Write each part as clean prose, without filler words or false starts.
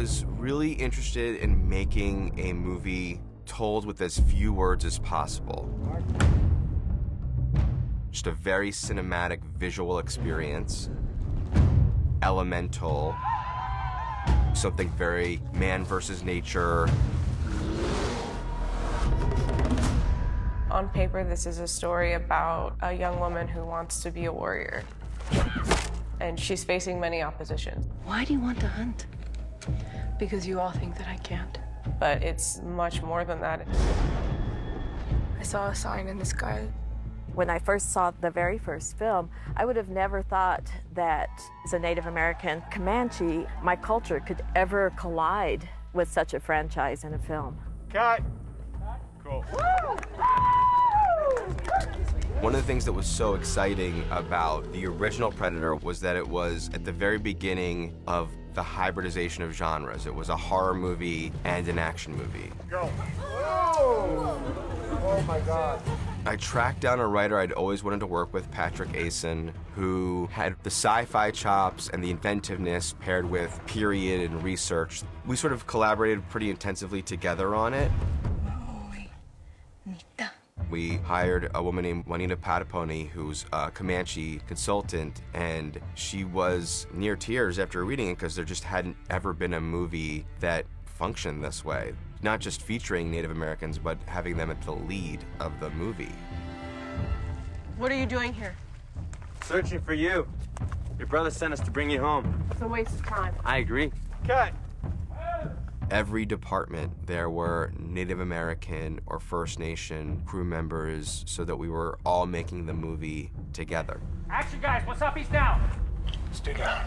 was really interested in making a movie told with as few words as possible. Just a very cinematic visual experience, elemental, something very man versus nature. On paper, this is a story about a young woman who wants to be a warrior. And she's facing many oppositions. Why do you want to hunt? Because you all think that I can't. But it's much more than that. I saw a sign in the sky. When I first saw the very first film, I would have never thought that as a Native American Comanche, my culture could ever collide with such a franchise in a film. Cut. Cool. One of the things that was so exciting about the original Predator was that it was at the very beginning of the hybridization of genres. It was a horror movie and an action movie. Go. Whoa. Oh my God. I tracked down a writer I'd always wanted to work with, Patrick Asen, who had the sci-fi chops and the inventiveness paired with period and research. We sort of collaborated pretty intensively together on it. We hired a woman named Juanita Pataponi, who's a Comanche consultant, and she was near tears after reading it because there just hadn't ever been a movie that functioned this way. Not just featuring Native Americans, but having them at the lead of the movie. What are you doing here? Searching for you. Your brother sent us to bring you home. It's a waste of time. I agree. Cut. Every department, there were Native American or First Nation crew members so that we were all making the movie together. Action, guys. What's up? He's down. Stay down.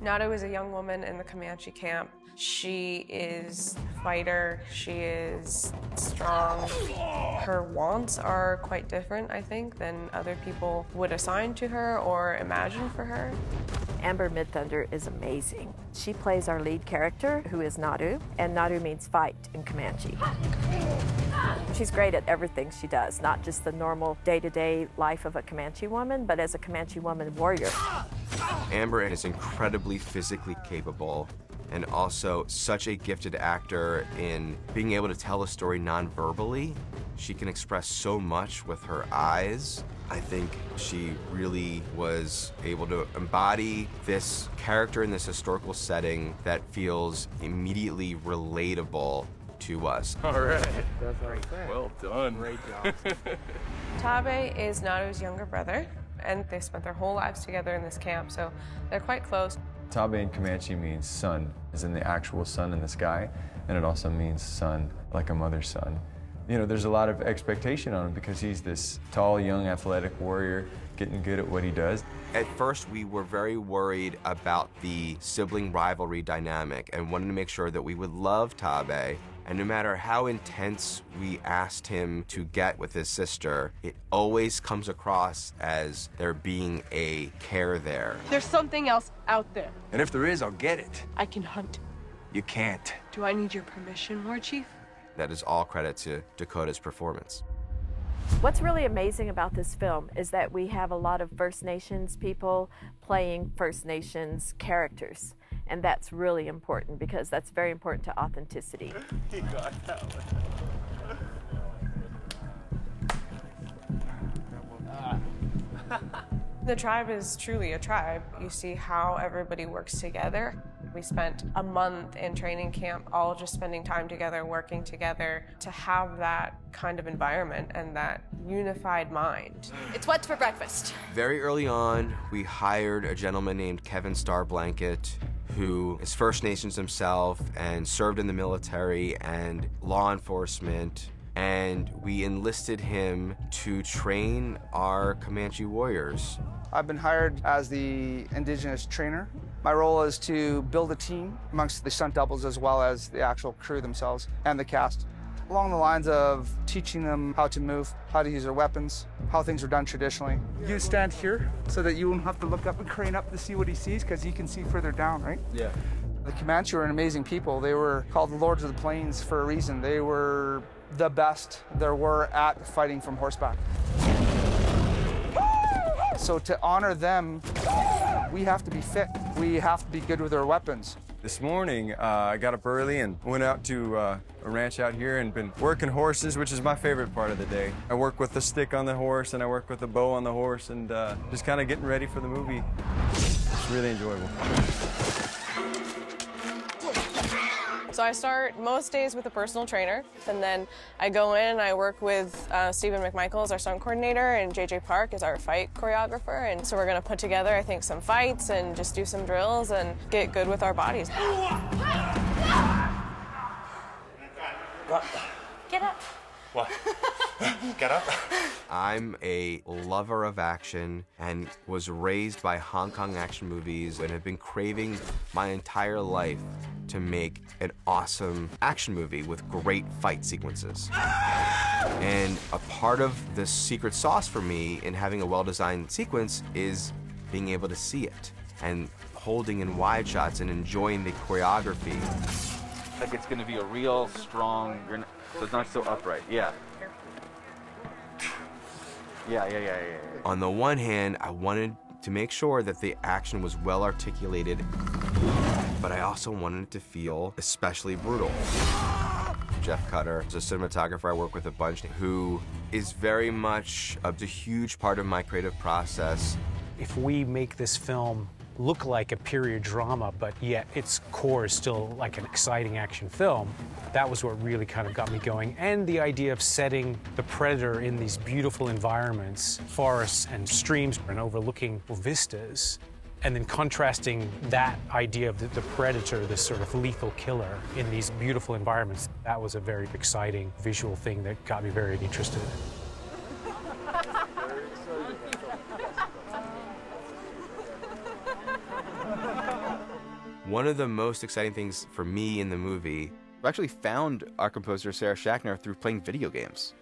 Nadu is a young woman in the Comanche camp. She is a fighter. She is strong. Her wants are quite different, I think, than other people would assign to her or imagine for her. Amber Midthunder is amazing. She plays our lead character, who is Nadu, and Nadu means fight in Comanche. She's great at everything she does, not just the normal day-to-day life of a Comanche woman, but as a Comanche woman warrior. Amber is incredibly physically capable and also such a gifted actor in being able to tell a story non-verbally. She can express so much with her eyes. I think she really was able to embody this character in this historical setting that feels immediately relatable to us. All right. That's great. Well done. Great job. Tabe is Nadu's younger brother, and they spent their whole lives together in this camp, so they're quite close. Tabe in Comanche means sun, as in the actual sun in the sky, and it also means son, like a mother's son. You know, there's a lot of expectation on him because he's this tall, young, athletic warrior getting good at what he does. At first, we were very worried about the sibling rivalry dynamic and wanted to make sure that we would love Tabe. And no matter how intense we asked him to get with his sister, it always comes across as there being a care there. There's something else out there. And if there is, I'll get it. I can hunt. You can't. Do I need your permission, War Chief? That is all credit to Dakota's performance. What's really amazing about this film is that we have a lot of First Nations people playing First Nations characters. And that's really important because that's very important to authenticity. He got that one. The tribe is truly a tribe. You see how everybody works together. We spent a month in training camp, all just spending time together, working together to have that kind of environment and that unified mind. It's what's for breakfast. Very early on, we hired a gentleman named Kevin Starblanket, who is First Nations himself and served in the military and law enforcement. And we enlisted him to train our Comanche warriors. I've been hired as the Indigenous trainer. My role is to build a team amongst the stunt doubles as well as the actual crew themselves and the cast. Along the lines of teaching them how to move, how to use their weapons, how things are done traditionally. You stand here so that you won't have to look up and crane up to see what he sees because he can see further down, right? Yeah. The Comanche were an amazing people. They were called the Lords of the Plains for a reason. They were the best there were at fighting from horseback. So to honor them, we have to be fit. We have to be good with our weapons. This morning, I got up early and went out to a ranch out here and been working horses, which is my favorite part of the day. I work with the stick on the horse and I work with the bow on the horse and just kind of getting ready for the movie. It's really enjoyable. So I start most days with a personal trainer, and then I go in and I work with Stephen McMichaels, our stunt coordinator, and JJ Park is our fight choreographer. And so we're gonna put together, I think, some fights and just do some drills and get good with our bodies. What? Get up. What? Get up. I'm a lover of action and was raised by Hong Kong action movies and have been craving my entire life to make an awesome action movie with great fight sequences. And a part of the secret sauce for me in having a well-designed sequence is being able to see it and holding in wide shots and enjoying the choreography. Like it's gonna be a real strong, so it's not so upright, yeah. Yeah. On the one hand, I wanted to make sure that the action was well articulated, but I also wanted it to feel especially brutal. Jeff Cutter is a cinematographer I work with a bunch who is very much a huge part of my creative process. If we make this film look like a period drama, but yet its core is still like an exciting action film, that was what really kind of got me going. And the idea of setting the Predator in these beautiful environments, forests and streams and overlooking vistas, and then contrasting that idea of the Predator, this sort of lethal killer in these beautiful environments, that was a very exciting visual thing that got me very interested. One of the most exciting things for me in the movie, I actually found our composer Sarah Schachner through playing video games.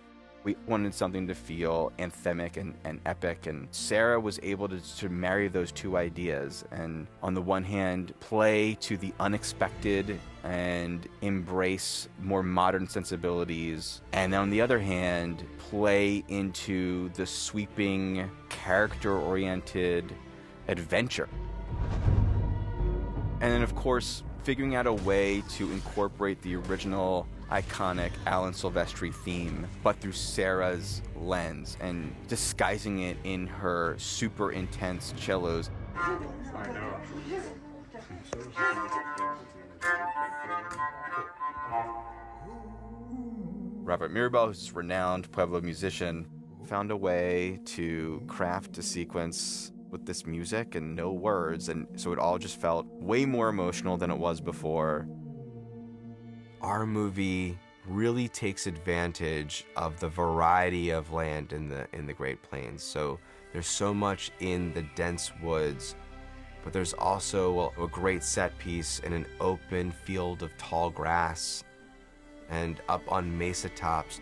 We wanted something to feel anthemic and epic, and Sarah was able to marry those two ideas and on the one hand play to the unexpected and embrace more modern sensibilities, and on the other hand play into the sweeping character-oriented adventure. And then, of course, figuring out a way to incorporate the original iconic Alan Silvestri theme, but through Sarah's lens and disguising it in her super intense cellos. I know. Robert Mirabal, who's a renowned Pueblo musician, found a way to craft a sequence with this music and no words, and so it all just felt way more emotional than it was before. Our movie really takes advantage of the variety of land in the Great Plains. So there's so much in the dense woods, but there's also a great set piece in an open field of tall grass and up on mesa tops.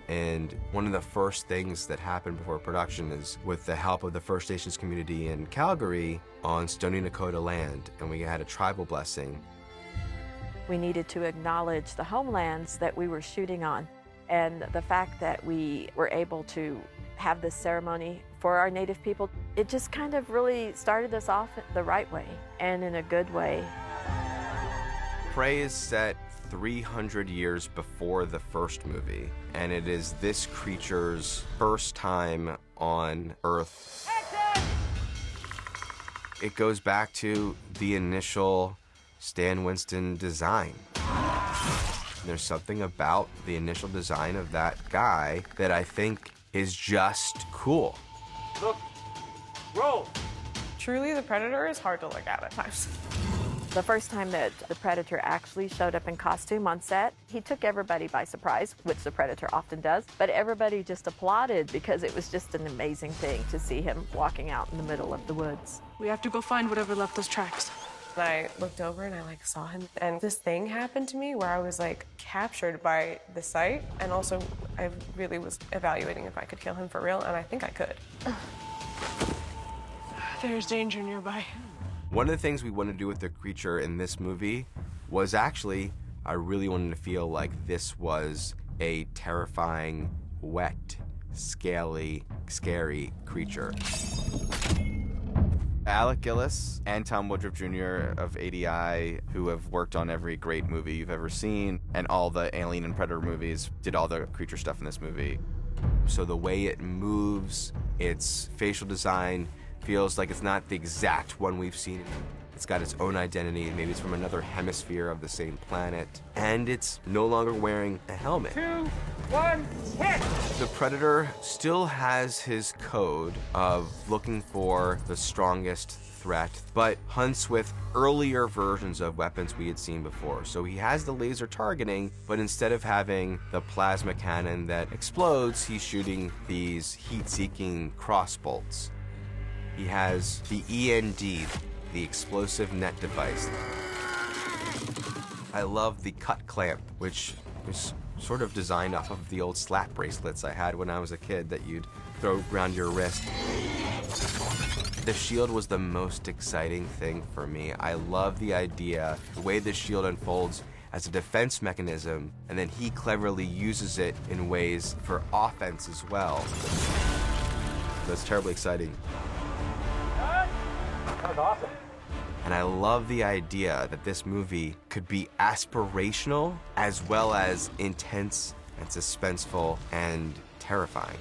And one of the first things that happened before production is with the help of the First Nations community in Calgary on Stoney Nakoda land, and we had a tribal blessing. We needed to acknowledge the homelands that we were shooting on, and the fact that we were able to have this ceremony for our Native people, it just kind of really started us off the right way and in a good way. Prey is set 300 years before the first movie, and it is this creature's first time on Earth. It goes back to the initial Stan Winston design. There's something about the initial design of that guy that I think is just cool. Look, roll. Truly, the Predator is hard to look at times. The first time that the Predator actually showed up in costume on set, he took everybody by surprise, which the Predator often does, but everybody just applauded because it was just an amazing thing to see him walking out in the middle of the woods. We have to go find whatever left those tracks. I looked over and I saw him, and this thing happened to me where I was captured by the sight, and also I really was evaluating if I could kill him for real, and I think I could. There's danger nearby. One of the things we wanted to do with the creature in this movie was actually, I really wanted to feel like this was a terrifying, wet, scaly, scary creature. Alec Gillis and Tom Woodruff Jr. of ADI, who have worked on every great movie you've ever seen, and all the Alien and Predator movies, did all the creature stuff in this movie. So the way it moves, its facial design, feels like it's not the exact one we've seen. It's got its own identity. Maybe it's from another hemisphere of the same planet. And it's no longer wearing a helmet. 2, 1, hit! The Predator still has his code of looking for the strongest threat, but hunts with earlier versions of weapons we had seen before. So he has the laser targeting, but instead of having the plasma cannon that explodes, he's shooting these heat-seeking crossbolts. He has the END, the explosive net device. I love the cut clamp, which is sort of designed off of the old slap bracelets I had when I was a kid that you'd throw around your wrist. The shield was the most exciting thing for me. I love the idea, the way the shield unfolds as a defense mechanism, and then he cleverly uses it in ways for offense as well. That's terribly exciting. That was awesome. And I love the idea that this movie could be aspirational as well as intense and suspenseful and terrifying.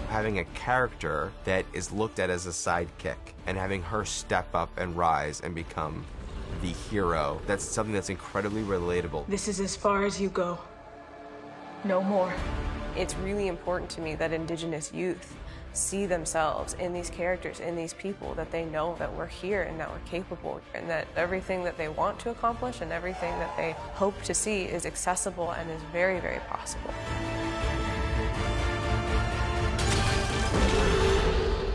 Having a character that is looked at as a sidekick and having her step up and rise and become the hero, that's something that's incredibly relatable. This is as far as you go. No more. It's really important to me that Indigenous youth see themselves in these characters, in these people, that they know that we're here and that we're capable, and that everything that they want to accomplish and everything that they hope to see is accessible and is very, very possible.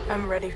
I'm ready.